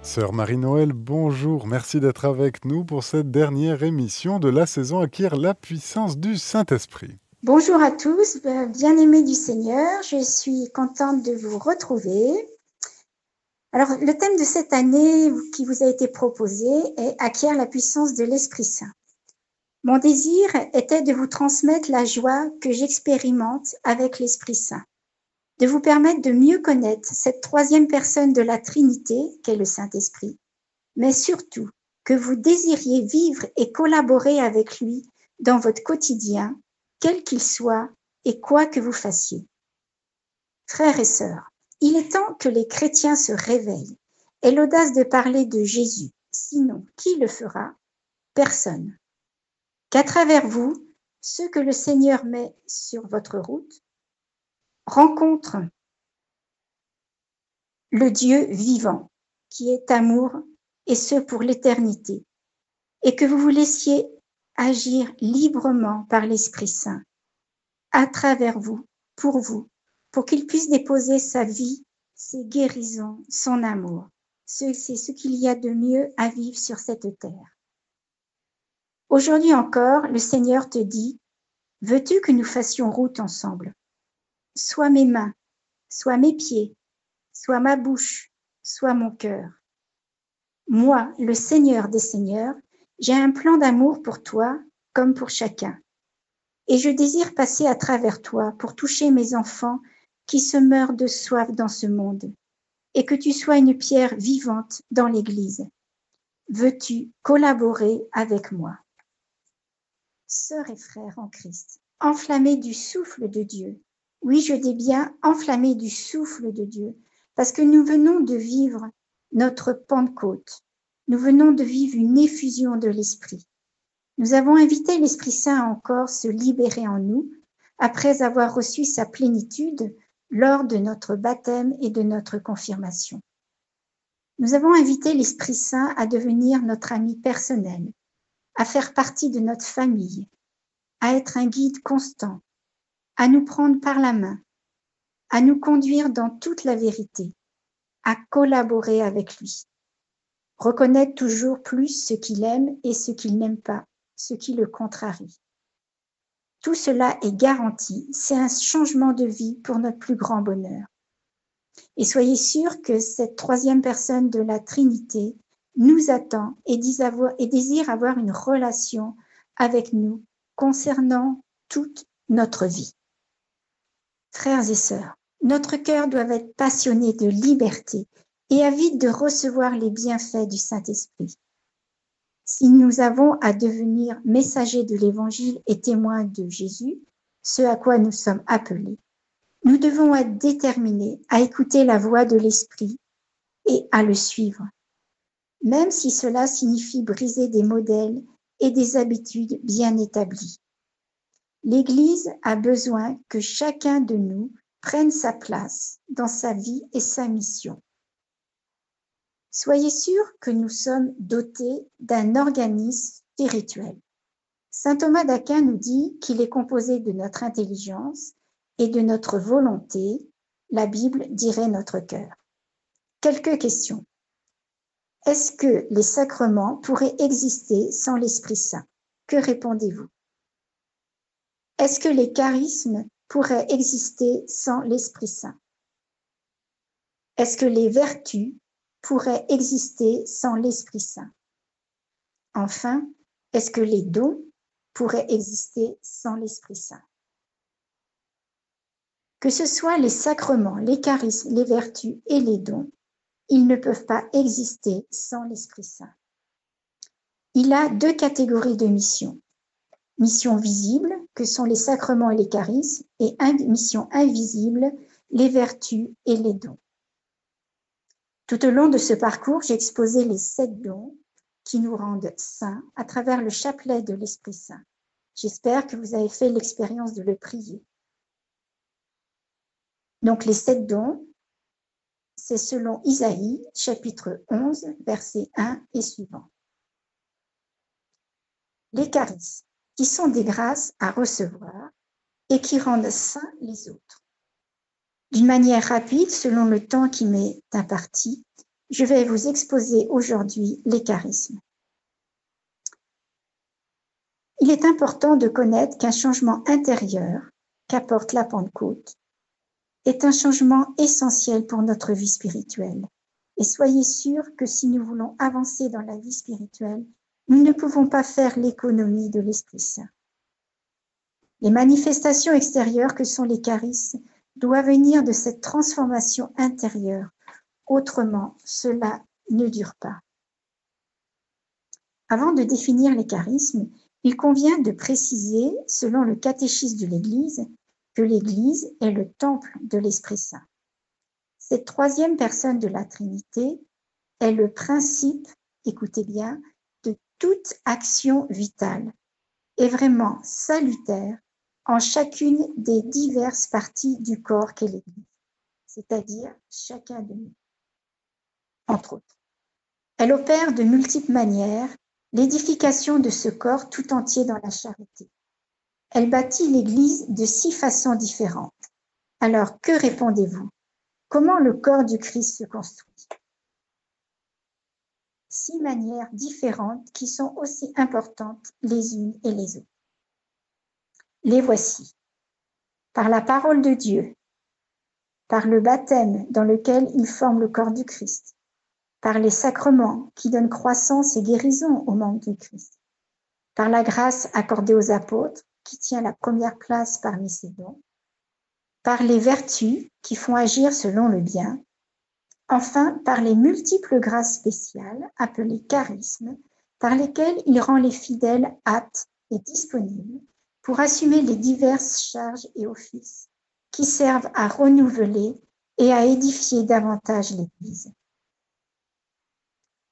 Sœur Marie-Noël, bonjour, merci d'être avec nous pour cette dernière émission de la saison Acquiert la puissance du Saint-Esprit. Bonjour à tous, bien-aimés du Seigneur, je suis contente de vous retrouver. Alors, le thème de cette année qui vous a été proposé est Acquiert la puissance de l'Esprit Saint. Mon désir était de vous transmettre la joie que j'expérimente avec l'Esprit Saint, de vous permettre de mieux connaître cette troisième personne de la Trinité qu'est le Saint-Esprit, mais surtout que vous désiriez vivre et collaborer avec lui dans votre quotidien, quel qu'il soit et quoi que vous fassiez. Frères et sœurs, il est temps que les chrétiens se réveillent, aient l'audace de parler de Jésus. Sinon, qui le fera? Personne. Qu'à travers vous, ceux que le Seigneur met sur votre route rencontrent le Dieu vivant, qui est amour, et ce pour l'éternité, et que vous vous laissiez agir librement par l'Esprit Saint, à travers vous, pour qu'il puisse déposer sa vie, ses guérisons, son amour. C'est ce qu'il y a de mieux à vivre sur cette terre. Aujourd'hui encore, le Seigneur te dit, veux-tu que nous fassions route ensemble? Sois mes mains, sois mes pieds, sois ma bouche, sois mon cœur. Moi, le Seigneur des Seigneurs, j'ai un plan d'amour pour toi comme pour chacun. Et je désire passer à travers toi pour toucher mes enfants qui se meurent de soif dans ce monde, et que tu sois une pierre vivante dans l'Église. Veux-tu collaborer avec moi? Sœurs et frères en Christ, enflammés du souffle de Dieu. Oui, je dis bien enflammés du souffle de Dieu, parce que nous venons de vivre notre Pentecôte. Nous venons de vivre une effusion de l'Esprit. Nous avons invité l'Esprit Saint à encore se libérer en nous, après avoir reçu sa plénitude lors de notre baptême et de notre confirmation. Nous avons invité l'Esprit Saint à devenir notre ami personnel, à faire partie de notre famille, à être un guide constant, à nous prendre par la main, à nous conduire dans toute la vérité, à collaborer avec lui, reconnaître toujours plus ce qu'il aime et ce qu'il n'aime pas, ce qui le contrarie. Tout cela est garanti, c'est un changement de vie pour notre plus grand bonheur. Et soyez sûrs que cette troisième personne de la Trinité nous attend et désire avoir une relation avec nous concernant toute notre vie. Frères et sœurs, notre cœur doit être passionné de liberté et avide de recevoir les bienfaits du Saint-Esprit. Si nous avons à devenir messagers de l'Évangile et témoins de Jésus, ce à quoi nous sommes appelés, nous devons être déterminés à écouter la voix de l'Esprit et à le suivre, même si cela signifie briser des modèles et des habitudes bien établies. L'Église a besoin que chacun de nous prenne sa place dans sa vie et sa mission. Soyez sûrs que nous sommes dotés d'un organisme spirituel. Saint Thomas d'Aquin nous dit qu'il est composé de notre intelligence et de notre volonté. La Bible dirait notre cœur. Quelques questions. Est-ce que les sacrements pourraient exister sans l'Esprit Saint? Que répondez-vous? Est-ce que les charismes pourraient exister sans l'Esprit Saint? Est-ce que les vertus pourraient exister sans l'Esprit Saint? Enfin, est-ce que les dons pourraient exister sans l'Esprit Saint? Que ce soit les sacrements, les charismes, les vertus et les dons, ils ne peuvent pas exister sans l'Esprit Saint. Il a deux catégories de missions. Mission visible, que sont les sacrements et les charismes, et mission invisible, les vertus et les dons. Tout au long de ce parcours, j'ai exposé les 7 dons qui nous rendent saints à travers le chapelet de l'Esprit Saint. J'espère que vous avez fait l'expérience de le prier. Donc les 7 dons, c'est selon Isaïe, chapitre 11, verset 1 et suivant. Les charismes, qui sont des grâces à recevoir et qui rendent saints les autres. D'une manière rapide, selon le temps qui m'est imparti, je vais vous exposer aujourd'hui les charismes. Il est important de connaître qu'un changement intérieur qu'apporte la Pentecôte est un changement essentiel pour notre vie spirituelle. Et soyez sûrs que si nous voulons avancer dans la vie spirituelle, nous ne pouvons pas faire l'économie de l'Esprit Saint. Les manifestations extérieures que sont les charismes doivent venir de cette transformation intérieure. Autrement, cela ne dure pas. Avant de définir les charismes, il convient de préciser, selon le catéchisme de l'Église, que l'Église est le temple de l'Esprit Saint. Cette troisième personne de la Trinité est le principe, écoutez bien, de toute action vitale et vraiment salutaire en chacune des diverses parties du corps qu'est l'Église, c'est-à-dire chacun de nous, entre autres. Elle opère de multiples manières l'édification de ce corps tout entier dans la charité. Elle bâtit l'Église de 6 façons différentes. Alors, que répondez-vous? Comment le corps du Christ se construit? 6 manières différentes qui sont aussi importantes les unes et les autres. Les voici. Par la parole de Dieu, par le baptême dans lequel il forme le corps du Christ, par les sacrements qui donnent croissance et guérison aux membres du Christ, par la grâce accordée aux apôtres qui tient la première place parmi ses dons, par les vertus qui font agir selon le bien, enfin par les multiples grâces spéciales appelées charismes, par lesquelles il rend les fidèles aptes et disponibles pour assumer les diverses charges et offices qui servent à renouveler et à édifier davantage l'Église.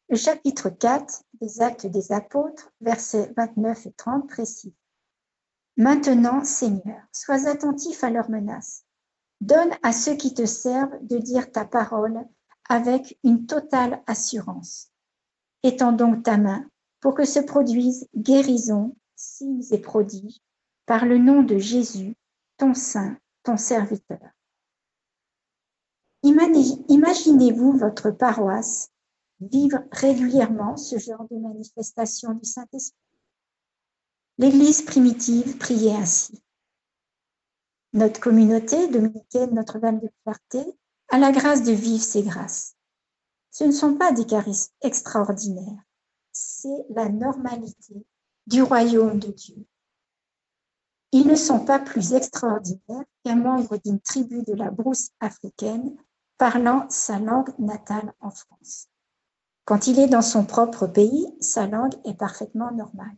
Le chapitre 4 des Actes des Apôtres, versets 29 et 30 précise: « Maintenant, Seigneur, sois attentif à leurs menaces. Donne à ceux qui te servent de dire ta parole avec une totale assurance. Étends donc ta main pour que se produisent guérisons, signes et prodiges par le nom de Jésus, ton saint, ton serviteur. » Imaginez-vous votre paroisse vivre régulièrement ce genre de manifestation du Saint-Esprit. L'Église primitive priait ainsi. Notre communauté dominicaine Notre-Dame de Clarté a la grâce de vivre ces grâces. Ce ne sont pas des charismes extraordinaires, c'est la normalité du royaume de Dieu. Ils ne sont pas plus extraordinaires qu'un membre d'une tribu de la brousse africaine parlant sa langue natale en France. Quand il est dans son propre pays, sa langue est parfaitement normale.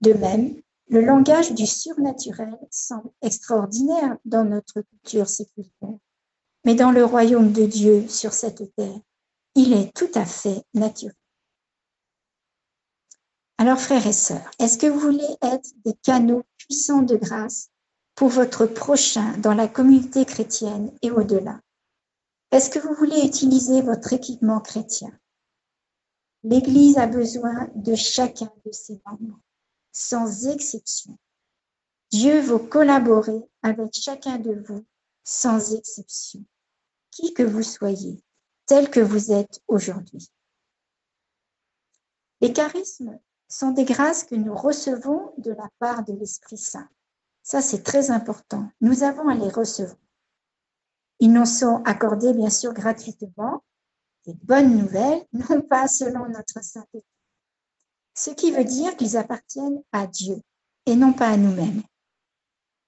De même, le langage du surnaturel semble extraordinaire dans notre culture séculaire, mais dans le royaume de Dieu sur cette terre, il est tout à fait naturel. Alors, frères et sœurs, est-ce que vous voulez être des canaux puissants de grâce pour votre prochain dans la communauté chrétienne et au-delà? Est-ce que vous voulez utiliser votre équipement chrétien? L'Église a besoin de chacun de ses membres, sans exception. Dieu veut collaborer avec chacun de vous, sans exception, qui que vous soyez, tel que vous êtes aujourd'hui. Les charismes sont des grâces que nous recevons de la part de l'Esprit Saint. Ça, c'est très important. Nous avons à les recevoir. Ils nous sont accordés, bien sûr, gratuitement. Des bonnes nouvelles, non pas selon notre sainteté. Ce qui veut dire qu'ils appartiennent à Dieu et non pas à nous-mêmes.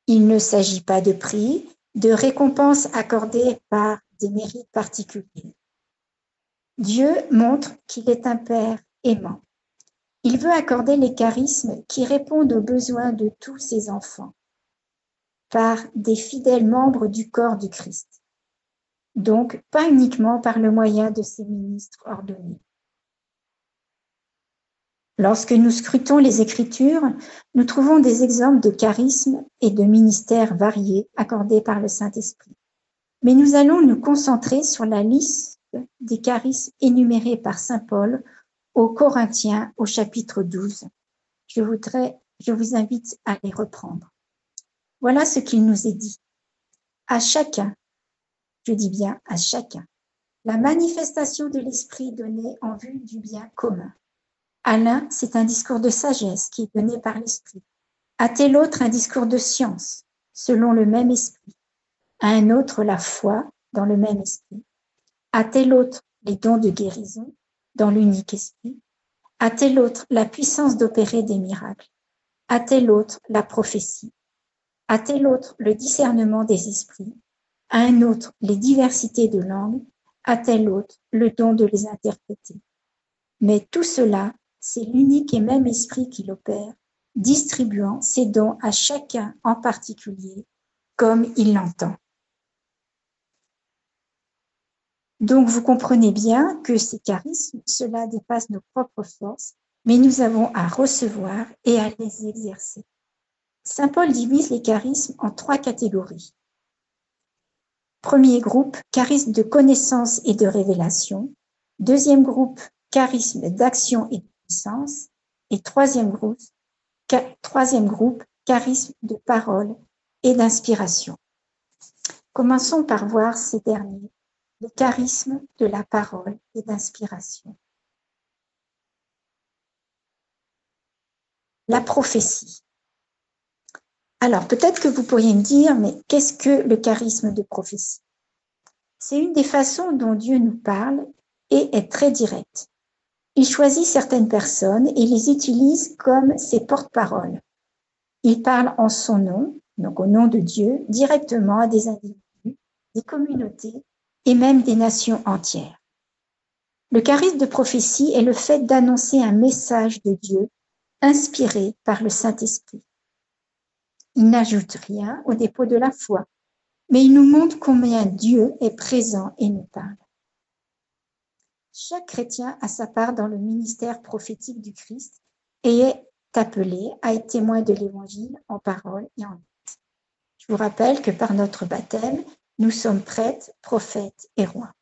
Il ne s'agit pas de prix, de récompenses accordées par des mérites particuliers. Dieu montre qu'il est un Père aimant. Il veut accorder les charismes qui répondent aux besoins de tous ses enfants par des fidèles membres du corps du Christ. Donc, pas uniquement par le moyen de ses ministres ordonnés. Lorsque nous scrutons les Écritures, nous trouvons des exemples de charismes et de ministères variés accordés par le Saint-Esprit. Mais nous allons nous concentrer sur la liste des charismes énumérés par saint Paul aux Corinthiens au chapitre 12. Je vous invite à les reprendre. Voilà ce qu'il nous est dit. À chacun, je dis bien à chacun, la manifestation de l'esprit donnée en vue du bien commun. À l'un, c'est un discours de sagesse qui est donné par l'esprit. À tel autre, un discours de science, selon le même esprit. À un autre, la foi, dans le même esprit. À tel autre, les dons de guérison, dans l'unique esprit. À tel autre, la puissance d'opérer des miracles. À tel autre, la prophétie. À tel autre, le discernement des esprits. À un autre, les diversités de langues. À tel autre, le don de les interpréter. Mais tout cela, c'est l'unique et même esprit qui l'opère, distribuant ses dons à chacun en particulier, comme il l'entend. Donc, vous comprenez bien que ces charismes, cela dépasse nos propres forces, mais nous avons à recevoir et à les exercer. Saint Paul divise les charismes en 3 catégories. Premier groupe, charisme de connaissance et de révélation. Deuxième groupe, charisme d'action et de puissance. Et troisième groupe, charisme de parole et d'inspiration. Commençons par voir ces derniers, le charisme de la parole et d'inspiration. La prophétie. Alors, peut-être que vous pourriez me dire, mais qu'est-ce que le charisme de prophétie? C'est une des façons dont Dieu nous parle et est très direct. Il choisit certaines personnes et les utilise comme ses porte-paroles. Il parle en son nom, donc au nom de Dieu, directement à des individus, des communautés et même des nations entières. Le charisme de prophétie est le fait d'annoncer un message de Dieu inspiré par le Saint-Esprit. Il n'ajoute rien au dépôt de la foi, mais il nous montre combien Dieu est présent et nous parle. Chaque chrétien a sa part dans le ministère prophétique du Christ et est appelé à être témoin de l'Évangile en parole et en acte. Je vous rappelle que par notre baptême, nous sommes prêtres, prophètes et rois.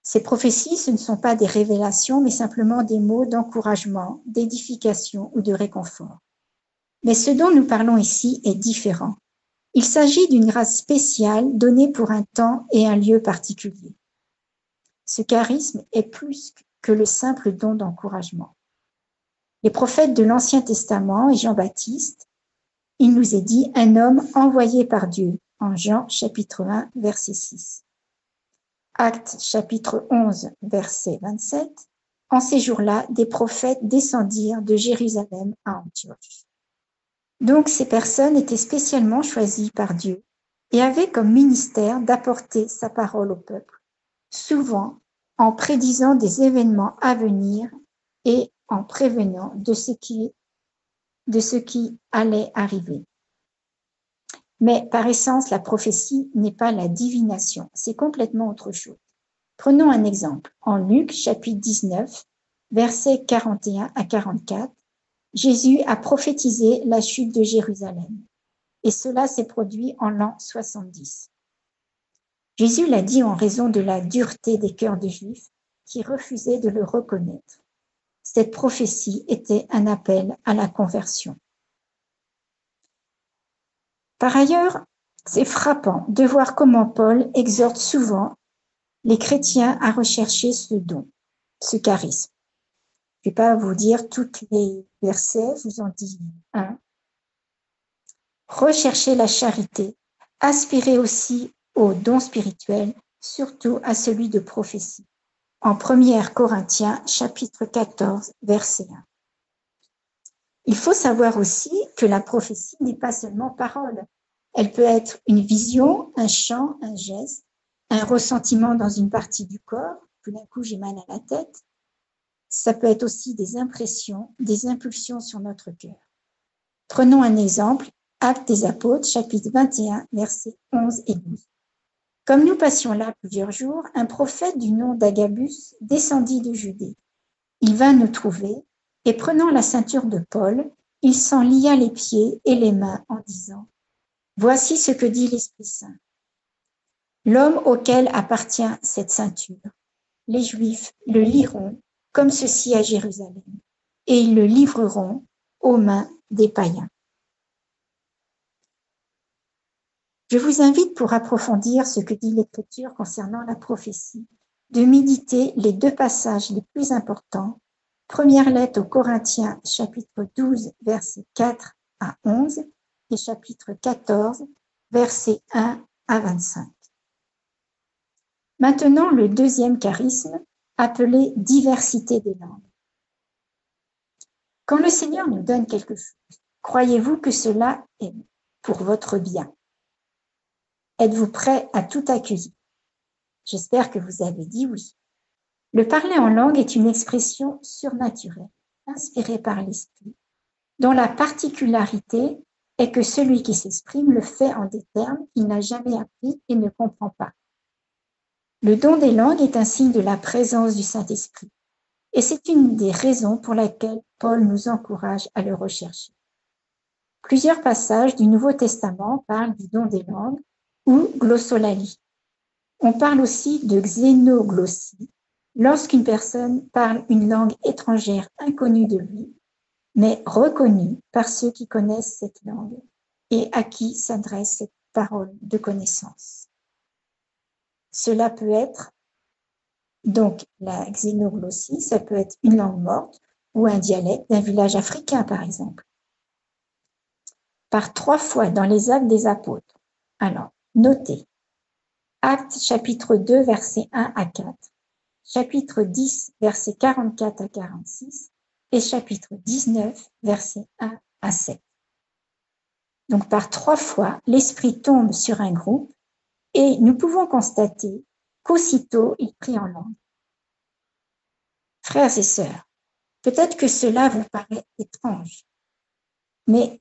Ces prophéties, ce ne sont pas des révélations, mais simplement des mots d'encouragement, d'édification ou de réconfort. Mais ce dont nous parlons ici est différent. Il s'agit d'une grâce spéciale donnée pour un temps et un lieu particulier. Ce charisme est plus que le simple don d'encouragement. Les prophètes de l'Ancien Testament et Jean-Baptiste, il nous est dit un homme envoyé par Dieu, en Jean chapitre 1, verset 6. Actes chapitre 11, verset 27. En ces jours-là, des prophètes descendirent de Jérusalem à Antioche. Donc ces personnes étaient spécialement choisies par Dieu et avaient comme ministère d'apporter sa parole au peuple, souvent en prédisant des événements à venir et en prévenant de ce qui allait arriver. Mais par essence, la prophétie n'est pas la divination, c'est complètement autre chose. Prenons un exemple. En Luc chapitre 19, versets 41 à 44, Jésus a prophétisé la chute de Jérusalem. Et cela s'est produit en l'an 70. Jésus l'a dit en raison de la dureté des cœurs des Juifs qui refusaient de le reconnaître. Cette prophétie était un appel à la conversion. Par ailleurs, c'est frappant de voir comment Paul exhorte souvent les chrétiens à rechercher ce don, ce charisme. Je ne vais pas vous dire tous les versets, je vous en dis un. Recherchez la charité, aspirez aussi au don spirituel, surtout à celui de prophétie. En 1 Corinthiens, chapitre 14, verset 1. Il faut savoir aussi que la prophétie n'est pas seulement parole. Elle peut être une vision, un chant, un geste, un ressentiment dans une partie du corps. Tout d'un coup, j'ai mal à la tête. Ça peut être aussi des impressions, des impulsions sur notre cœur. Prenons un exemple, Actes des Apôtres, chapitre 21, versets 11 et 12. Comme nous passions là plusieurs jours, un prophète du nom d'Agabus descendit de Judée. Il vint nous trouver, et prenant la ceinture de Paul, il s'en lia les pieds et les mains en disant « Voici ce que dit l'Esprit Saint. L'homme auquel appartient cette ceinture, les Juifs le liront comme ceci à Jérusalem, et ils le livreront aux mains des païens. » Je vous invite, pour approfondir ce que dit l'Écriture concernant la prophétie, de méditer les 2 passages les plus importants. Première lettre aux Corinthiens, chapitre 12, versets 4 à 11, et chapitre 14, versets 1 à 25. Maintenant, le 2e charisme, appelé diversité des langues. Quand le Seigneur nous donne quelque chose, croyez-vous que cela est pour votre bien? Êtes-vous prêt à tout accueillir? J'espère que vous avez dit oui. Le parler en langue est une expression surnaturelle, inspirée par l'Esprit, dont la particularité est que celui qui s'exprime le fait en des termes qu'il n'a jamais appris et ne comprend pas. Le don des langues est un signe de la présence du Saint-Esprit, et c'est une des raisons pour lesquelles Paul nous encourage à le rechercher. Plusieurs passages du Nouveau Testament parlent du don des langues ou glossolalie. On parle aussi de xénoglossie, lorsqu'une personne parle une langue étrangère inconnue de lui, mais reconnue par ceux qui connaissent cette langue et à qui s'adresse cette parole de connaissance. Cela peut être, donc la xénoglossie, ça peut être une langue morte ou un dialecte d'un village africain, par exemple. Par 3 fois dans les Actes des Apôtres. Alors, notez. Actes chapitre 2, versets 1 à 4, chapitre 10, versets 44 à 46 et chapitre 19, versets 1 à 7. Donc, par 3 fois, l'Esprit tombe sur un groupe et nous pouvons constater qu'aussitôt, il prie en langue. Frères et sœurs, peut-être que cela vous paraît étrange, mais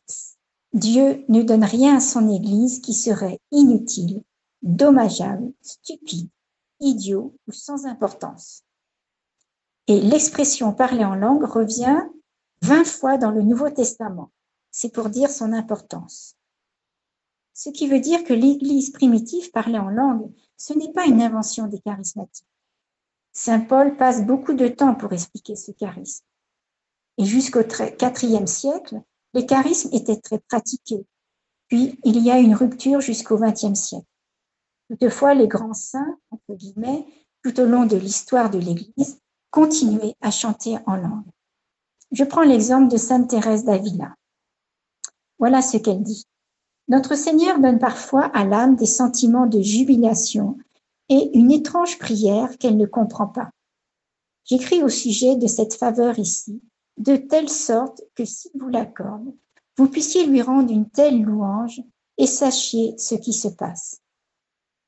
Dieu ne donne rien à son Église qui serait inutile, dommageable, stupide, idiot ou sans importance. Et l'expression parler en langue revient 20 fois dans le Nouveau Testament. C'est pour dire son importance. Ce qui veut dire que l'Église primitive parlait en langue, ce n'est pas une invention des charismatiques. Saint Paul passe beaucoup de temps pour expliquer ce charisme. Et jusqu'au IVe siècle, les charismes étaient très pratiqués. Puis, il y a une rupture jusqu'au XXe siècle. Toutefois, les grands saints, entre guillemets, tout au long de l'histoire de l'Église, continuaient à chanter en langue. Je prends l'exemple de Sainte Thérèse d'Avila. Voilà ce qu'elle dit. Notre Seigneur donne parfois à l'âme des sentiments de jubilation et une étrange prière qu'elle ne comprend pas. J'écris au sujet de cette faveur ici, de telle sorte que s'il vous l'accorde, vous puissiez lui rendre une telle louange et sachiez ce qui se passe.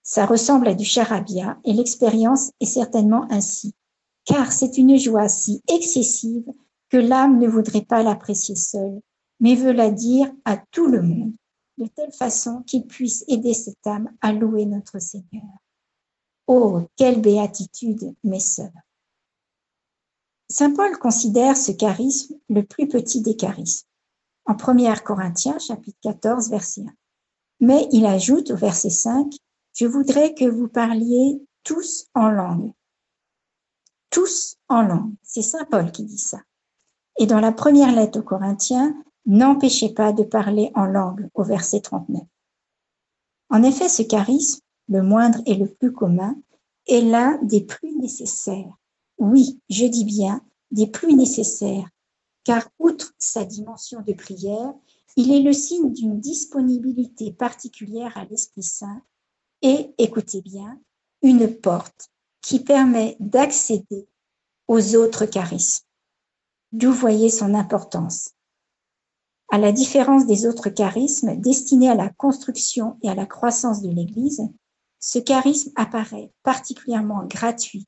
Ça ressemble à du charabia et l'expérience est certainement ainsi, car c'est une joie si excessive que l'âme ne voudrait pas l'apprécier seule, mais veut la dire à tout le monde, de telle façon qu'il puisse aider cette âme à louer notre Seigneur. Oh, quelle béatitude, mes sœurs! Saint Paul considère ce charisme le plus petit des charismes, en 1 Corinthiens, chapitre 14, verset 1. Mais il ajoute au verset 5, « Je voudrais que vous parliez tous en langue. » Tous en langue, c'est Saint Paul qui dit ça. Et dans la première lettre aux Corinthiens, « N'empêchez pas de parler en langue » au verset 39. En effet, ce charisme, le moindre et le plus commun, est l'un des plus nécessaires. Oui, je dis bien des plus nécessaires, car outre sa dimension de prière, il est le signe d'une disponibilité particulière à l'Esprit Saint et, écoutez bien, une porte qui permet d'accéder aux autres charismes. D'où voyez son importance. À la différence des autres charismes destinés à la construction et à la croissance de l'Église, ce charisme apparaît particulièrement gratuit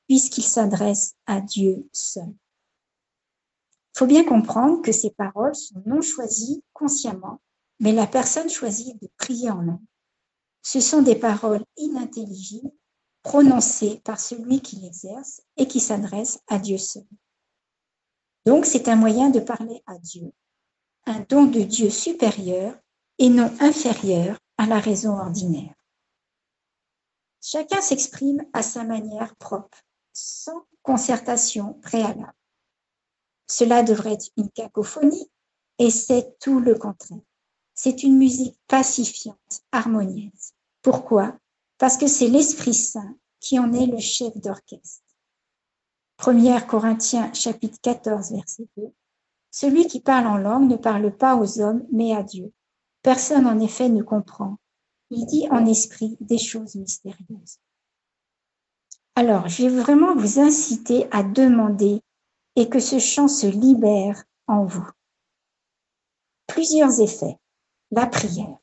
puisqu'il s'adresse à Dieu seul. Il faut bien comprendre que ces paroles sont non choisies consciemment, mais la personne choisit de prier en langue. Ce sont des paroles inintelligibles prononcées par celui qui l'exerce et qui s'adresse à Dieu seul. Donc, c'est un moyen de parler à Dieu, un don de Dieu supérieur et non inférieur à la raison ordinaire. Chacun s'exprime à sa manière propre, sans concertation préalable. Cela devrait être une cacophonie et c'est tout le contraire. C'est une musique pacifiante, harmonieuse. Pourquoi? Parce que c'est l'Esprit Saint qui en est le chef d'orchestre. 1 Corinthiens chapitre 14, verset 2. Celui qui parle en langue ne parle pas aux hommes, mais à Dieu. Personne en effet ne comprend. Il dit en esprit des choses mystérieuses. Alors, je vais vraiment vous inciter à demander et que ce chant se libère en vous. Plusieurs effets. La prière.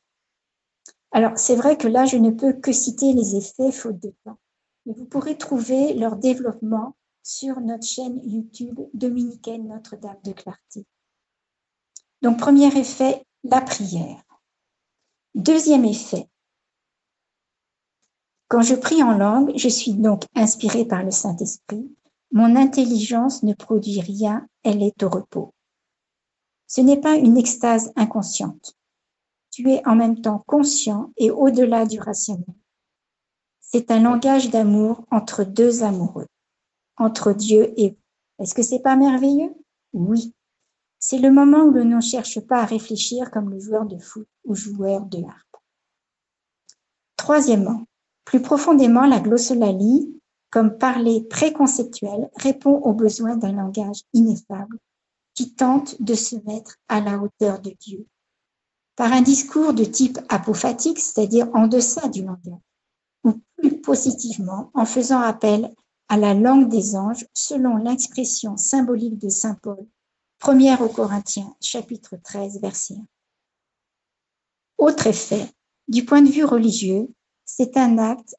Alors, c'est vrai que là, je ne peux que citer les effets faute de temps. Mais vous pourrez trouver leur développement sur notre chaîne YouTube dominicaine Notre-Dame de Clarté. Donc, premier effet, la prière. Deuxième effet, quand je prie en langue, je suis donc inspirée par le Saint-Esprit. Mon intelligence ne produit rien, elle est au repos. Ce n'est pas une extase inconsciente. Tu es en même temps conscient et au-delà du rationnel. C'est un langage d'amour entre deux amoureux, entre Dieu et vous. Est-ce que c'est pas merveilleux? Oui. C'est le moment où l'on ne cherche pas à réfléchir comme le joueur de foot ou joueur de harpe. Troisièmement, plus profondément, la glossolalie, comme parler préconceptuel, répond aux besoins d'un langage ineffable qui tente de se mettre à la hauteur de Dieu. Par un discours de type apophatique, c'est-à-dire en deçà du langage, ou plus positivement en faisant appel à la langue des anges selon l'expression symbolique de saint Paul, 1 Corinthiens, chapitre 13, verset 1. Autre effet, du point de vue religieux, c'est un acte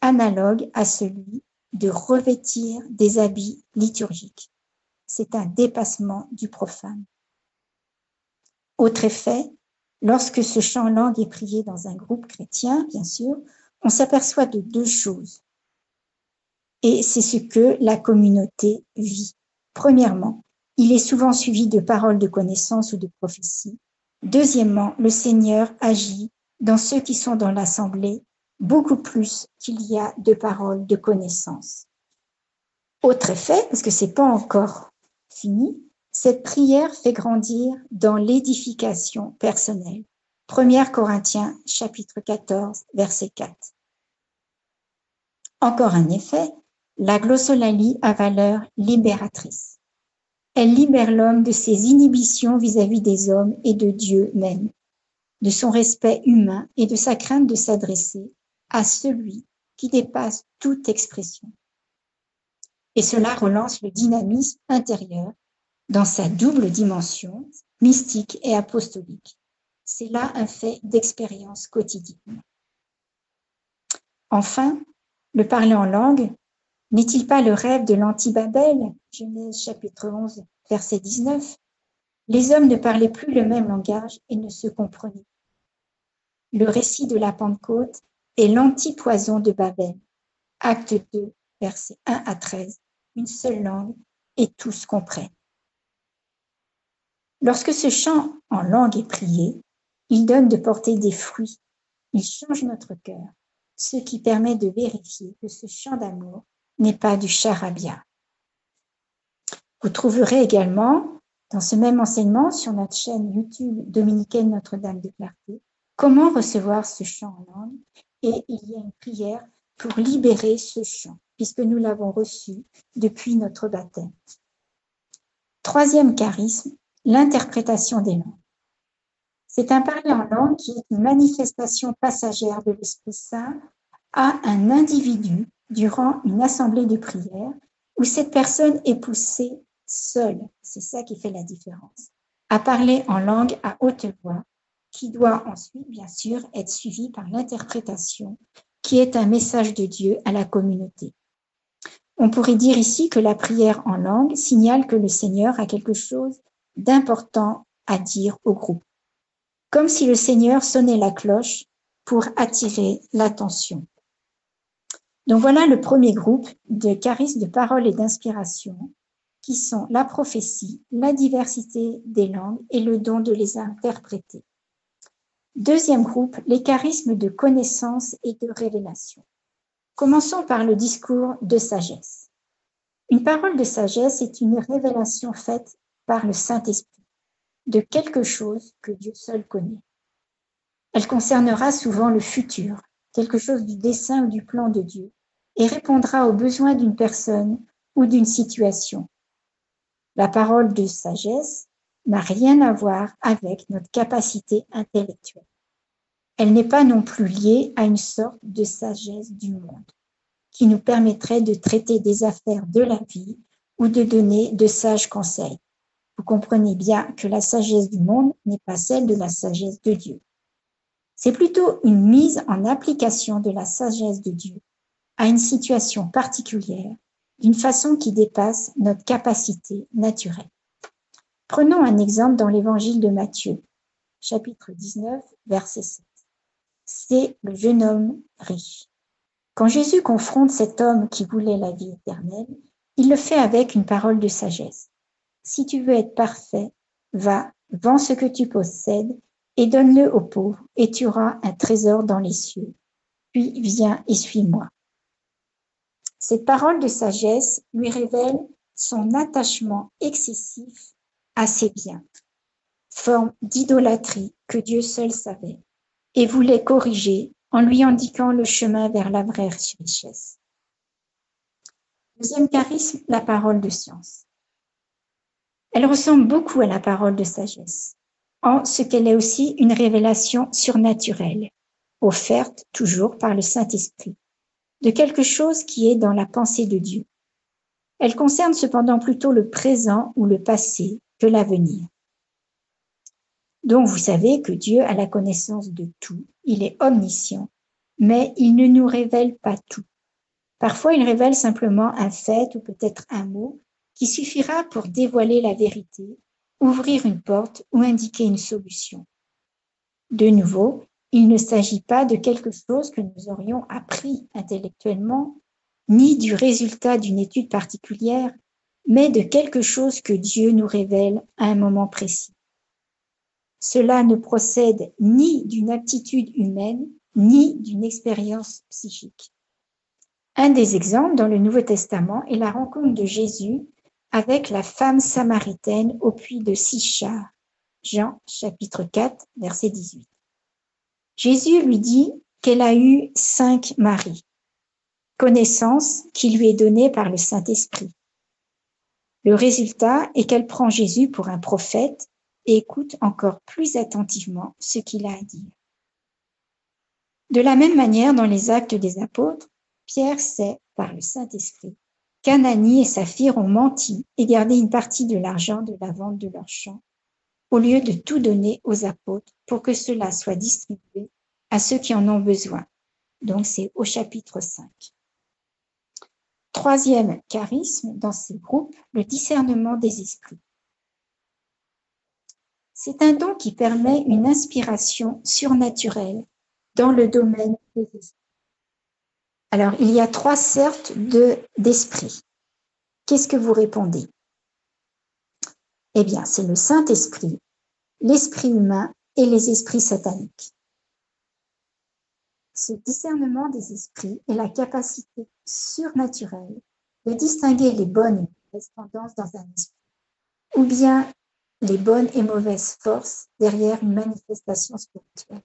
analogue à celui de revêtir des habits liturgiques. C'est un dépassement du profane. Autre effet, lorsque ce chant en langue est prié dans un groupe chrétien, bien sûr, on s'aperçoit de deux choses. Et c'est ce que la communauté vit. Premièrement, il est souvent suivi de paroles de connaissance ou de prophétie. Deuxièmement, le Seigneur agit dans ceux qui sont dans l'assemblée beaucoup plus qu'il y a de paroles de connaissance. Autre effet, parce que c'est pas encore fini, cette prière fait grandir dans l'édification personnelle. 1 Corinthiens, chapitre 14, verset 4. Encore un effet, la glossolalie a valeur libératrice. Elle libère l'homme de ses inhibitions vis-à-vis des hommes et de Dieu même, de son respect humain et de sa crainte de s'adresser à celui qui dépasse toute expression. Et cela relance le dynamisme intérieur dans sa double dimension, mystique et apostolique. C'est là un fait d'expérience quotidienne. Enfin, le parler en langue n'est-il pas le rêve de l'anti-Babel? Genèse chapitre 11, verset 19. Les hommes ne parlaient plus le même langage et ne se comprenaient. Le récit de la Pentecôte est l'antipoison de Babel. Acte 2, versets 1 à 13. Une seule langue et tous comprennent. Lorsque ce chant en langue est prié, il donne de porter des fruits. Il change notre cœur, ce qui permet de vérifier que ce chant d'amour n'est pas du charabia. Vous trouverez également, dans ce même enseignement, sur notre chaîne YouTube dominicaine Notre-Dame de Clarté, comment recevoir ce chant en langue, et il y a une prière pour libérer ce chant, puisque nous l'avons reçu depuis notre baptême. Troisième charisme, l'interprétation des langues. C'est un parler en langue qui est une manifestation passagère de l'Esprit Saint à un individu durant une assemblée de prière où cette personne est poussée seule, c'est ça qui fait la différence, à parler en langue à haute voix, qui doit ensuite, bien sûr, être suivie par l'interprétation, qui est un message de Dieu à la communauté. On pourrait dire ici que la prière en langue signale que le Seigneur a quelque chose d'important à dire au groupe, comme si le Seigneur sonnait la cloche pour attirer l'attention. Donc voilà le premier groupe de charismes de parole et d'inspiration qui sont la prophétie, la diversité des langues et le don de les interpréter. Deuxième groupe, les charismes de connaissance et de révélation. Commençons par le discours de sagesse. Une parole de sagesse est une révélation faite par le Saint-Esprit. de quelque chose que Dieu seul connaît. Elle concernera souvent le futur, quelque chose du dessein ou du plan de Dieu, et répondra aux besoins d'une personne ou d'une situation. La parole de sagesse n'a rien à voir avec notre capacité intellectuelle. Elle n'est pas non plus liée à une sorte de sagesse du monde qui nous permettrait de traiter des affaires de la vie ou de donner de sages conseils. Vous comprenez bien que la sagesse du monde n'est pas celle de la sagesse de Dieu. C'est plutôt une mise en application de la sagesse de Dieu à une situation particulière d'une façon qui dépasse notre capacité naturelle. Prenons un exemple dans l'évangile de Matthieu, chapitre 19, verset 7. C'est le jeune homme riche. Quand Jésus confronte cet homme qui voulait la vie éternelle, il le fait avec une parole de sagesse. Si tu veux être parfait, va, vends ce que tu possèdes et donne-le aux pauvres, et tu auras un trésor dans les cieux. Puis viens et suis-moi. Cette parole de sagesse lui révèle son attachement excessif à ses biens, forme d'idolâtrie que Dieu seul savait, et voulait corriger en lui indiquant le chemin vers la vraie richesse. Deuxième charisme, la parole de science. Elle ressemble beaucoup à la parole de sagesse, en ce qu'elle est aussi une révélation surnaturelle, offerte toujours par le Saint-Esprit, de quelque chose qui est dans la pensée de Dieu. Elle concerne cependant plutôt le présent ou le passé que l'avenir. Donc vous savez que Dieu a la connaissance de tout, il est omniscient, mais il ne nous révèle pas tout. Parfois il révèle simplement un fait ou peut-être un mot qui suffira pour dévoiler la vérité, ouvrir une porte ou indiquer une solution. De nouveau, il ne s'agit pas de quelque chose que nous aurions appris intellectuellement, ni du résultat d'une étude particulière, mais de quelque chose que Dieu nous révèle à un moment précis. Cela ne procède ni d'une aptitude humaine, ni d'une expérience psychique. Un des exemples dans le Nouveau Testament est la rencontre de Jésus avec la femme samaritaine au puits de Sichar, Jean chapitre 4, verset 18. Jésus lui dit qu'elle a eu 5 maris, connaissance qui lui est donnée par le Saint-Esprit. Le résultat est qu'elle prend Jésus pour un prophète et écoute encore plus attentivement ce qu'il a à dire. De la même manière, dans les Actes des Apôtres, Pierre sait, par le Saint-Esprit, qu'Ananie et Saphir ont menti et gardé une partie de l'argent de la vente de leurs champs, au lieu de tout donner aux apôtres pour que cela soit distribué à ceux qui en ont besoin. Donc c'est au chapitre 5. Troisième charisme dans ces groupes, le discernement des esprits. C'est un don qui permet une inspiration surnaturelle dans le domaine des esprits. Alors, il y a 3 sortes d'esprits. Qu'est-ce que vous répondez? Eh bien, c'est le Saint-Esprit, l'esprit humain et les esprits sataniques. Ce discernement des esprits est la capacité surnaturelle de distinguer les bonnes et mauvaises tendances dans un esprit, ou bien les bonnes et mauvaises forces derrière une manifestation spirituelle.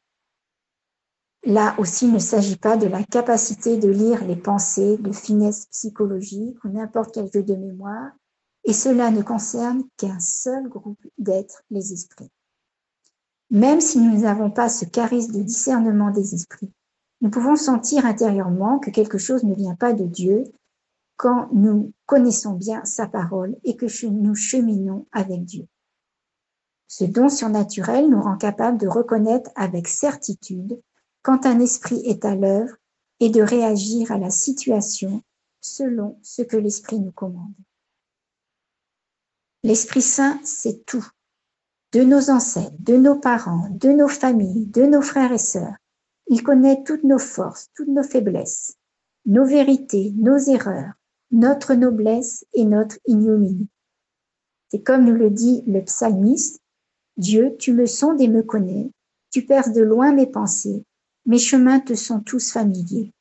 Là aussi, il ne s'agit pas de la capacité de lire les pensées, de finesse psychologique ou n'importe quel jeu de mémoire, et cela ne concerne qu'un seul groupe d'êtres, les esprits. Même si nous n'avons pas ce charisme de discernement des esprits, nous pouvons sentir intérieurement que quelque chose ne vient pas de Dieu quand nous connaissons bien sa parole et que nous cheminons avec Dieu. Ce don surnaturel nous rend capables de reconnaître avec certitude quand un esprit est à l'œuvre et de réagir à la situation selon ce que l'esprit nous commande. L'Esprit Saint, c'est tout. De nos ancêtres, de nos parents, de nos familles, de nos frères et sœurs. Il connaît toutes nos forces, toutes nos faiblesses, nos vérités, nos erreurs, notre noblesse et notre ignominie. C'est comme nous le dit le psalmiste, « Dieu, tu me sondes et me connais, tu perces de loin mes pensées, mes chemins te sont tous familiers. »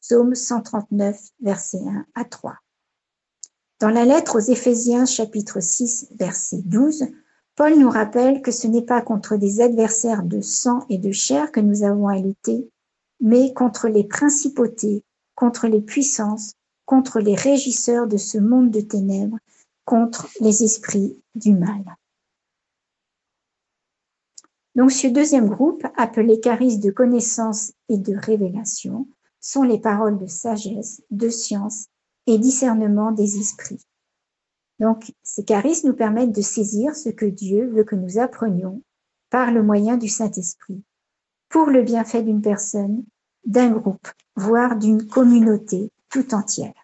Psaume 139, versets 1 à 3. Dans la lettre aux Éphésiens, chapitre 6, verset 12, Paul nous rappelle que ce n'est pas contre des adversaires de sang et de chair que nous avons à lutter, mais contre les principautés, contre les puissances, contre les régisseurs de ce monde de ténèbres, contre les esprits du mal. Donc ce deuxième groupe, appelé charisme de connaissance et de révélation, sont les paroles de sagesse, de science et discernement des esprits. Donc ces charismes nous permettent de saisir ce que Dieu veut que nous apprenions par le moyen du Saint-Esprit, pour le bienfait d'une personne, d'un groupe, voire d'une communauté tout entière.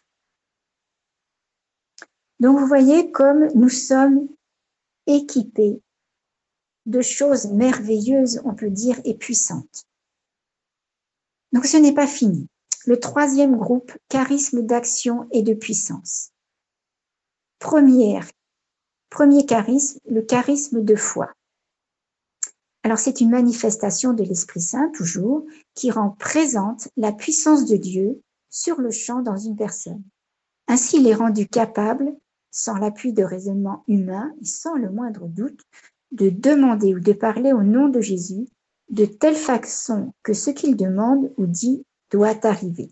Donc vous voyez comme nous sommes équipés de choses merveilleuses, on peut dire, et puissantes. Donc ce n'est pas fini. Le troisième groupe, charisme d'action et de puissance. Premier charisme, le charisme de foi. Alors c'est une manifestation de l'Esprit Saint, toujours, qui rend présente la puissance de Dieu sur le champ dans une personne. Ainsi, il est rendu capable, sans l'appui de raisonnement humain et sans le moindre doute, de demander ou de parler au nom de Jésus de telle façon que ce qu'il demande ou dit doit arriver.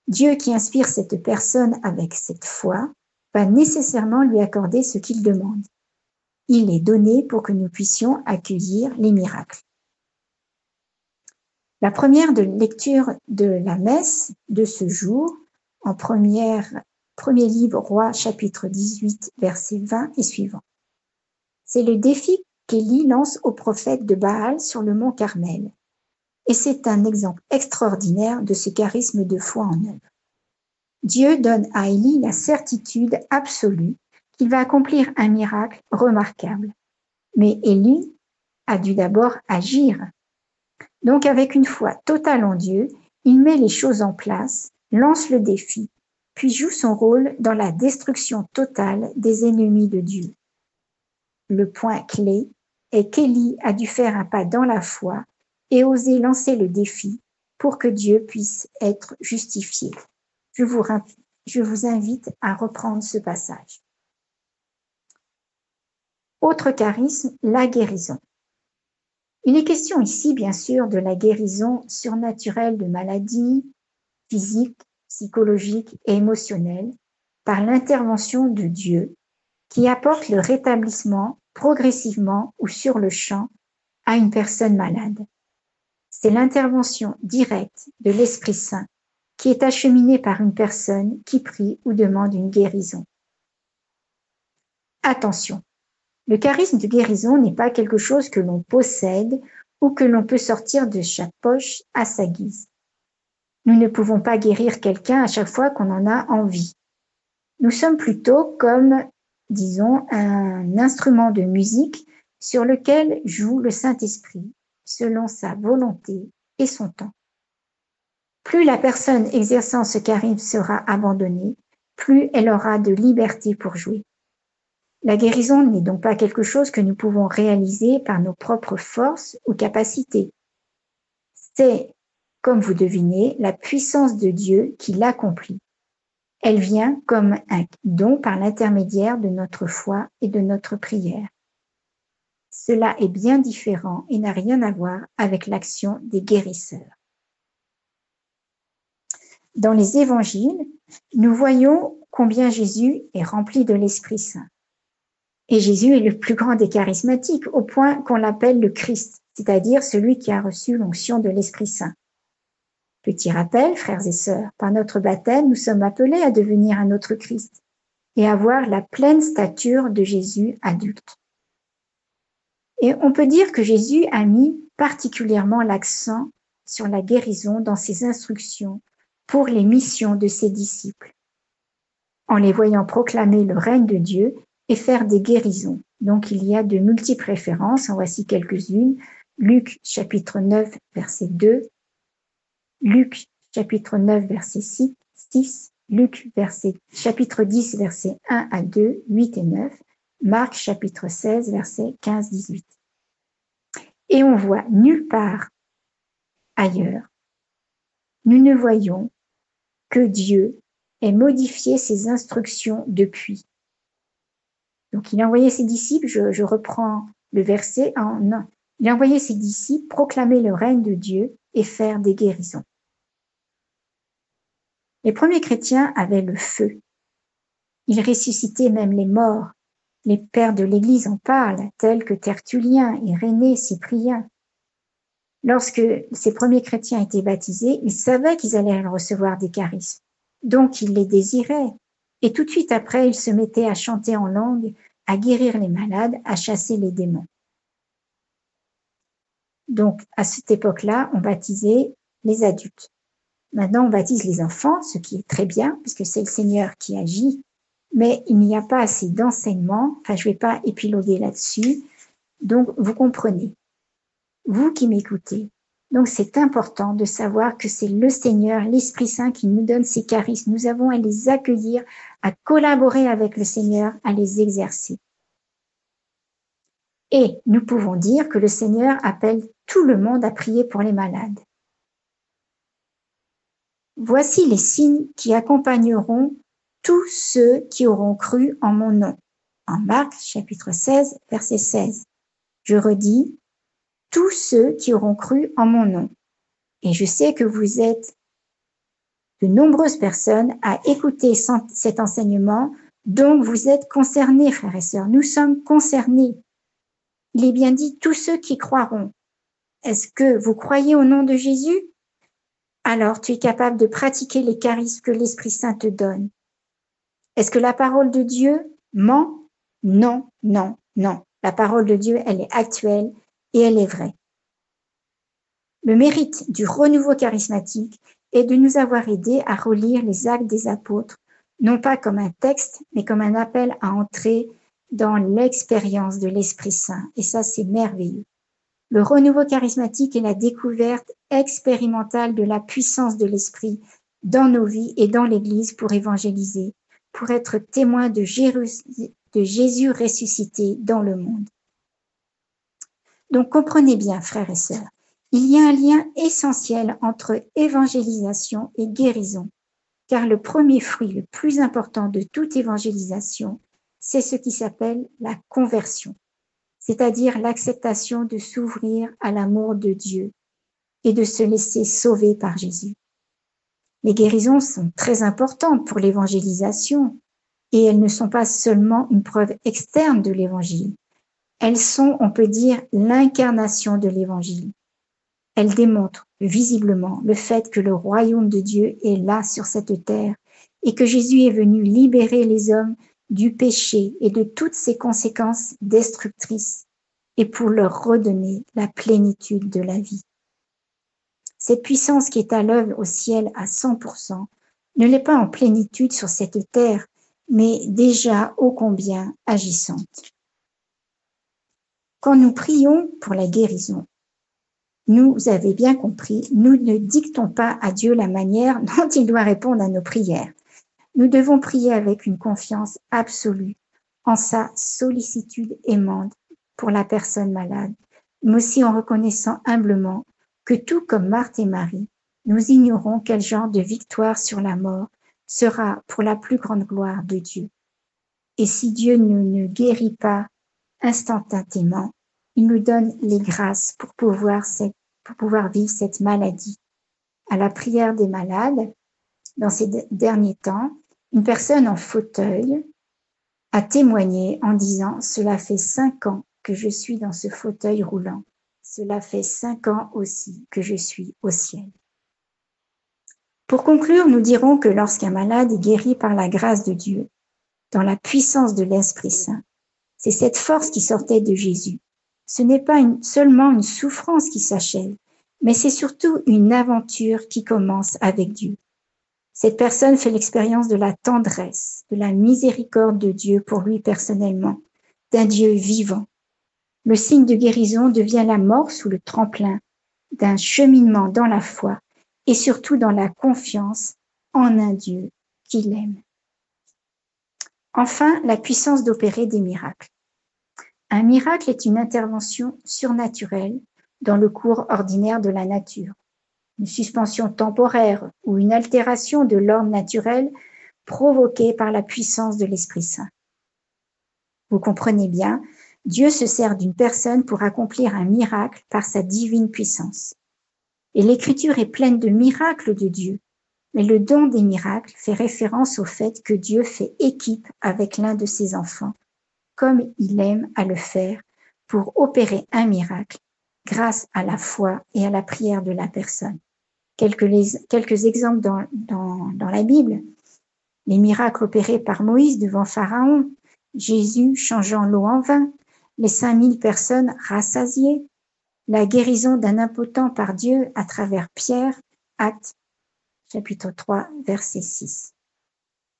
Dieu qui inspire cette personne avec cette foi va nécessairement lui accorder ce qu'il demande. Il est donné pour que nous puissions accueillir les miracles. La première lecture de la messe de ce jour, en premier livre Roi, chapitre 18, verset 20 et suivant. C'est le défi qu'Élie lance au prophète de Baal sur le mont Carmel. Et c'est un exemple extraordinaire de ce charisme de foi en œuvre. Dieu donne à Élie la certitude absolue qu'il va accomplir un miracle remarquable. Mais Élie a dû d'abord agir. Donc avec une foi totale en Dieu, il met les choses en place, lance le défi, puis joue son rôle dans la destruction totale des ennemis de Dieu. Le point clé est qu'Élie a dû faire un pas dans la foi et oser lancer le défi pour que Dieu puisse être justifié. Je vous invite à reprendre ce passage. Autre charisme, la guérison. Il est question ici, bien sûr, de la guérison surnaturelle de maladies physiques, psychologiques et émotionnelles par l'intervention de Dieu qui apporte le rétablissement progressivement ou sur le champ à une personne malade. C'est l'intervention directe de l'Esprit Saint qui est acheminée par une personne qui prie ou demande une guérison. Attention, le charisme de guérison n'est pas quelque chose que l'on possède ou que l'on peut sortir de sa poche à sa guise. Nous ne pouvons pas guérir quelqu'un à chaque fois qu'on en a envie. Nous sommes plutôt comme, disons, un instrument de musique sur lequel joue le Saint-Esprit selon sa volonté et son temps. Plus la personne exerçant ce charisme sera abandonnée, plus elle aura de liberté pour jouer. La guérison n'est donc pas quelque chose que nous pouvons réaliser par nos propres forces ou capacités. C'est, comme vous devinez, la puissance de Dieu qui l'accomplit. Elle vient comme un don par l'intermédiaire de notre foi et de notre prière. Cela est bien différent et n'a rien à voir avec l'action des guérisseurs. Dans les évangiles, nous voyons combien Jésus est rempli de l'Esprit Saint. Et Jésus est le plus grand des charismatiques, au point qu'on l'appelle le Christ, c'est-à-dire celui qui a reçu l'onction de l'Esprit Saint. Petit rappel, frères et sœurs, par notre baptême, nous sommes appelés à devenir un autre Christ et avoir la pleine stature de Jésus adulte. Et on peut dire que Jésus a mis particulièrement l'accent sur la guérison dans ses instructions pour les missions de ses disciples, en les voyant proclamer le règne de Dieu et faire des guérisons. Donc il y a de multiples références, en voici quelques-unes. Luc chapitre 9, verset 2, Luc chapitre 9, verset 6, Luc chapitre 10, versets 1 à 2, 8 et 9, Marc chapitre 16, versets 15, 18. Et on voit nulle part ailleurs, nous ne voyons que Dieu ait modifié ses instructions depuis. Donc, il a envoyé ses disciples, je reprends le verset, il a envoyé ses disciples proclamer le règne de Dieu et faire des guérisons. Les premiers chrétiens avaient le feu. Ils ressuscitaient même les morts. Les pères de l'Église en parlent, tels que Tertullien, Irénée, Cyprien. Lorsque ces premiers chrétiens étaient baptisés, ils savaient qu'ils allaient recevoir des charismes. Donc, ils les désiraient. Et tout de suite après, ils se mettaient à chanter en langue, à guérir les malades, à chasser les démons. Donc, à cette époque-là, on baptisait les adultes. Maintenant, on baptise les enfants, ce qui est très bien, puisque c'est le Seigneur qui agit, mais il n'y a pas assez d'enseignement. Enfin, je ne vais pas épiloguer là-dessus. Donc, vous comprenez, vous qui m'écoutez. Donc, c'est important de savoir que c'est le Seigneur, l'Esprit Saint qui nous donne ces charismes. Nous avons à les accueillir, à collaborer avec le Seigneur, à les exercer. Et nous pouvons dire que le Seigneur appelle tout le monde à prier pour les malades. Voici les signes qui accompagneront tous ceux qui auront cru en mon nom. En Marc, chapitre 16, verset 16. Je redis, tous ceux qui auront cru en mon nom. Et je sais que vous êtes de nombreuses personnes à écouter cet enseignement, donc vous êtes concernés, frères et sœurs. Nous sommes concernés. Il est bien dit, tous ceux qui croiront. Est-ce que vous croyez au nom de Jésus? Alors tu es capable de pratiquer les charismes que l'Esprit Saint te donne. Est-ce que la parole de Dieu ment? Non, non, non. La parole de Dieu, elle est actuelle et elle est vraie. Le mérite du renouveau charismatique est de nous avoir aidés à relire les Actes des Apôtres, non pas comme un texte, mais comme un appel à entrer dans l'expérience de l'Esprit Saint. Et ça, c'est merveilleux. Le renouveau charismatique est la découverte expérimentale de la puissance de l'Esprit dans nos vies et dans l'Église pour évangéliser, pour être témoin de Jésus ressuscité dans le monde. Donc comprenez bien, frères et sœurs, il y a un lien essentiel entre évangélisation et guérison, car le premier fruit le plus important de toute évangélisation, c'est ce qui s'appelle la conversion, c'est-à-dire l'acceptation de s'ouvrir à l'amour de Dieu et de se laisser sauver par Jésus. Les guérisons sont très importantes pour l'évangélisation et elles ne sont pas seulement une preuve externe de l'évangile. Elles sont, on peut dire, l'incarnation de l'évangile. Elles démontrent visiblement le fait que le royaume de Dieu est là sur cette terre et que Jésus est venu libérer les hommes du péché et de toutes ses conséquences destructrices et pour leur redonner la plénitude de la vie. Cette puissance qui est à l'œuvre au ciel à 100% ne l'est pas en plénitude sur cette terre, mais déjà ô combien agissante. Quand nous prions pour la guérison, nous avez bien compris, nous ne dictons pas à Dieu la manière dont il doit répondre à nos prières. Nous devons prier avec une confiance absolue en sa sollicitude aimante pour la personne malade, mais aussi en reconnaissant humblement que tout comme Marthe et Marie, nous ignorons quel genre de victoire sur la mort sera pour la plus grande gloire de Dieu. Et si Dieu ne nous guérit pas instantanément, il nous donne les grâces pour pouvoir vivre cette maladie. À la prière des malades, dans ces derniers temps, une personne en fauteuil a témoigné en disant « Cela fait 5 ans que je suis dans ce fauteuil roulant. Cela fait 5 ans aussi que je suis au ciel. » Pour conclure, nous dirons que lorsqu'un malade est guéri par la grâce de Dieu, dans la puissance de l'Esprit Saint, c'est cette force qui sortait de Jésus. Ce n'est pas seulement une souffrance qui s'achève, mais c'est surtout une aventure qui commence avec Dieu. Cette personne fait l'expérience de la tendresse, de la miséricorde de Dieu pour lui personnellement, d'un Dieu vivant. Le signe de guérison devient l'amorce ou le tremplin d'un cheminement dans la foi et surtout dans la confiance en un Dieu qui l'aime. Enfin, la puissance d'opérer des miracles. Un miracle est une intervention surnaturelle dans le cours ordinaire de la nature. Une suspension temporaire ou une altération de l'ordre naturel provoquée par la puissance de l'Esprit Saint. Vous comprenez bien, Dieu se sert d'une personne pour accomplir un miracle par sa divine puissance. Et l'Écriture est pleine de miracles de Dieu. Mais le don des miracles fait référence au fait que Dieu fait équipe avec l'un de ses enfants, comme il aime à le faire, pour opérer un miracle grâce à la foi et à la prière de la personne. Quelques exemples dans la Bible. Les miracles opérés par Moïse devant Pharaon, Jésus changeant l'eau en vin, les 5000 personnes rassasiées, la guérison d'un impotent par Dieu à travers Pierre, Actes chapitre 3, verset 6.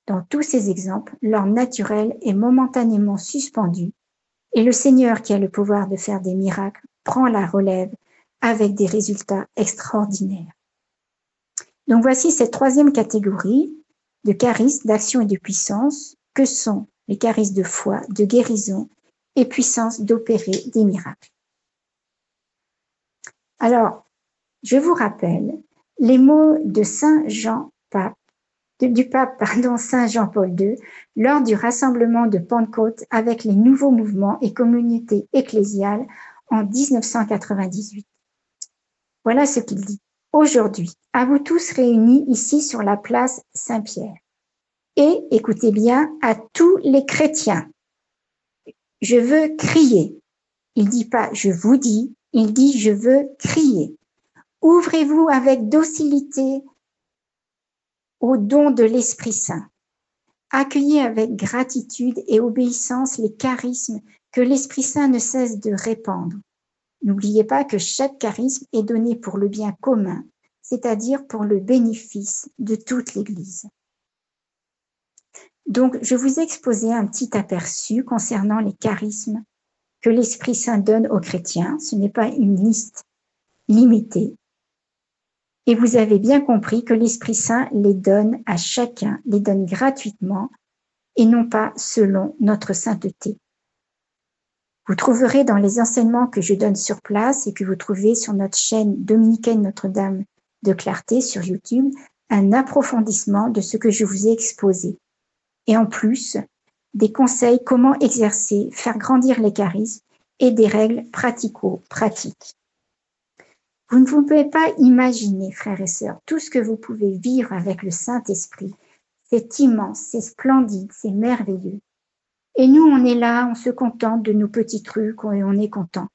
Dans tous ces exemples, l'ordre naturel est momentanément suspendu et le Seigneur, qui a le pouvoir de faire des miracles, prend la relève avec des résultats extraordinaires. Donc voici cette troisième catégorie de charismes, d'action et de puissance, que sont les charismes de foi, de guérison et puissance d'opérer des miracles. Alors, je vous rappelle les mots de Saint Jean-Paul II lors du rassemblement de Pentecôte avec les nouveaux mouvements et communautés ecclésiales en 1998. Voilà ce qu'il dit. Aujourd'hui, à vous tous réunis ici sur la place Saint-Pierre. Et, écoutez bien, à tous les chrétiens, je veux crier. Il dit pas je vous dis, il dit je veux crier. Ouvrez-vous avec docilité au don de l'Esprit Saint. Accueillez avec gratitude et obéissance les charismes que l'Esprit Saint ne cesse de répandre. N'oubliez pas que chaque charisme est donné pour le bien commun, c'est-à-dire pour le bénéfice de toute l'Église. Donc, je vous ai exposé un petit aperçu concernant les charismes que l'Esprit Saint donne aux chrétiens. Ce n'est pas une liste limitée. Et vous avez bien compris que l'Esprit Saint les donne à chacun, les donne gratuitement et non pas selon notre sainteté. Vous trouverez dans les enseignements que je donne sur place et que vous trouvez sur notre chaîne dominicaine Notre-Dame de Clarté sur YouTube un approfondissement de ce que je vous ai exposé. Et en plus, des conseils comment exercer, faire grandir les charismes et des règles pratico-pratiques. Vous ne pouvez pas imaginer, frères et sœurs, tout ce que vous pouvez vivre avec le Saint-Esprit. C'est immense, c'est splendide, c'est merveilleux. Et nous, on est là, on se contente de nos petits trucs et on est content.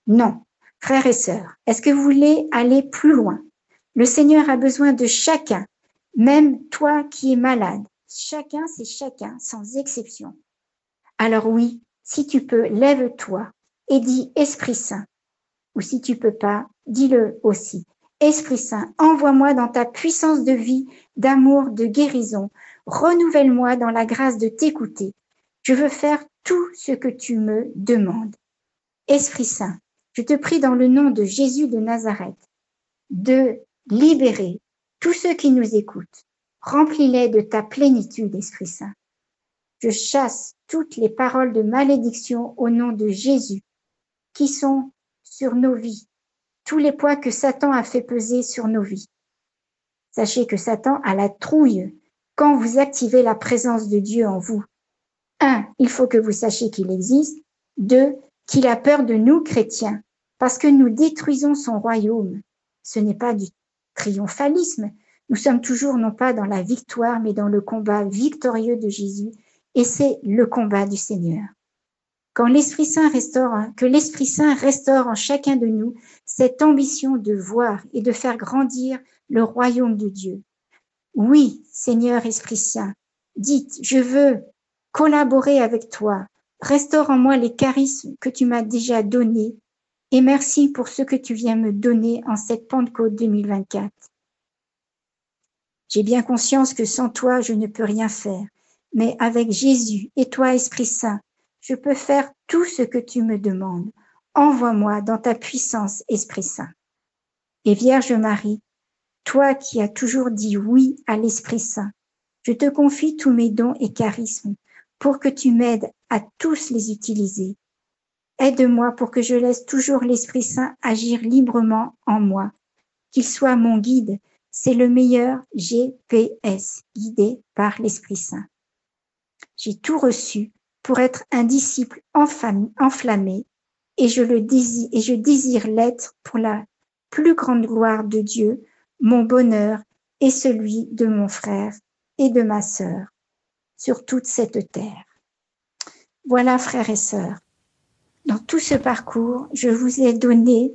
Non, frères et sœurs, est-ce que vous voulez aller plus loin? Le Seigneur a besoin de chacun, même toi qui es malade. Chacun, c'est chacun, sans exception. Alors oui, si tu peux, lève-toi et dis Esprit Saint. Ou si tu peux pas, dis-le aussi. Esprit Saint, envoie-moi dans ta puissance de vie, d'amour, de guérison. Renouvelle-moi dans la grâce de t'écouter. Je veux faire tout ce que tu me demandes. Esprit Saint, je te prie dans le nom de Jésus de Nazareth de libérer tous ceux qui nous écoutent. Remplis-les de ta plénitude, Esprit Saint. Je chasse toutes les paroles de malédiction au nom de Jésus qui sont sur nos vies, tous les poids que Satan a fait peser sur nos vies. Sachez que Satan a la trouille quand vous activez la présence de Dieu en vous. 1, il faut que vous sachiez qu'il existe. 2, qu'il a peur de nous, chrétiens, parce que nous détruisons son royaume. Ce n'est pas du triomphalisme. Nous sommes toujours non pas dans la victoire, mais dans le combat victorieux de Jésus, et c'est le combat du Seigneur. Que l'Esprit Saint restaure en chacun de nous cette ambition de voir et de faire grandir le royaume de Dieu. Oui, Seigneur Esprit Saint, dites, je veux collaborer avec toi. Restaure en moi les charismes que tu m'as déjà donnés et merci pour ce que tu viens me donner en cette Pentecôte 2024. J'ai bien conscience que sans toi, je ne peux rien faire, mais avec Jésus et toi, Esprit Saint, je peux faire tout ce que tu me demandes. Envoie-moi dans ta puissance, Esprit Saint. Et Vierge Marie, toi qui as toujours dit oui à l'Esprit Saint, je te confie tous mes dons et charismes pour que tu m'aides à tous les utiliser. Aide-moi pour que je laisse toujours l'Esprit Saint agir librement en moi, qu'il soit mon guide. C'est le meilleur GPS, guidé par l'Esprit Saint. J'ai tout reçu pour être un disciple enflammé, et je désire l'être pour la plus grande gloire de Dieu, mon bonheur et celui de mon frère et de ma sœur sur toute cette terre. Voilà, frères et sœurs, dans tout ce parcours, je vous ai donné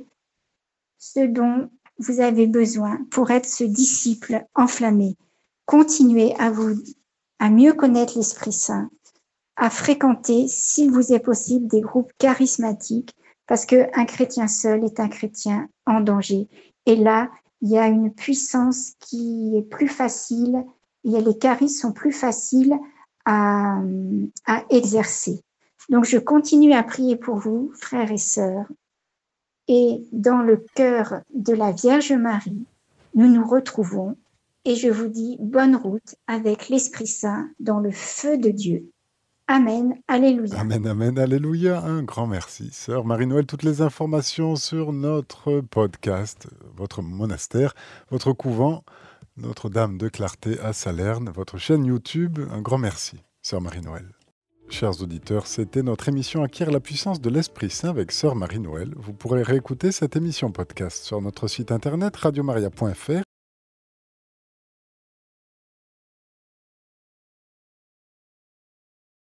ce dont vous avez besoin pour être ce disciple enflammé. Continuez à mieux connaître l'Esprit Saint, à fréquenter, s'il vous est possible, des groupes charismatiques, parce qu'un chrétien seul est un chrétien en danger. Et là, il y a une puissance qui est plus facile, les charismes sont plus faciles à exercer. Donc, je continue à prier pour vous, frères et sœurs, et dans le cœur de la Vierge Marie, nous nous retrouvons, et je vous dis bonne route avec l'Esprit Saint dans le feu de Dieu. Amen, alléluia. Amen, amen, alléluia. Un grand merci. Sœur Marie-Noël, toutes les informations sur notre podcast, votre monastère, votre couvent, Notre-Dame de Clarté à Salerne, votre chaîne YouTube. Un grand merci, Sœur Marie-Noël. Chers auditeurs, c'était notre émission Acquiert la puissance de l'Esprit Saint avec Sœur Marie-Noël. Vous pourrez réécouter cette émission podcast sur notre site internet radiomaria.fr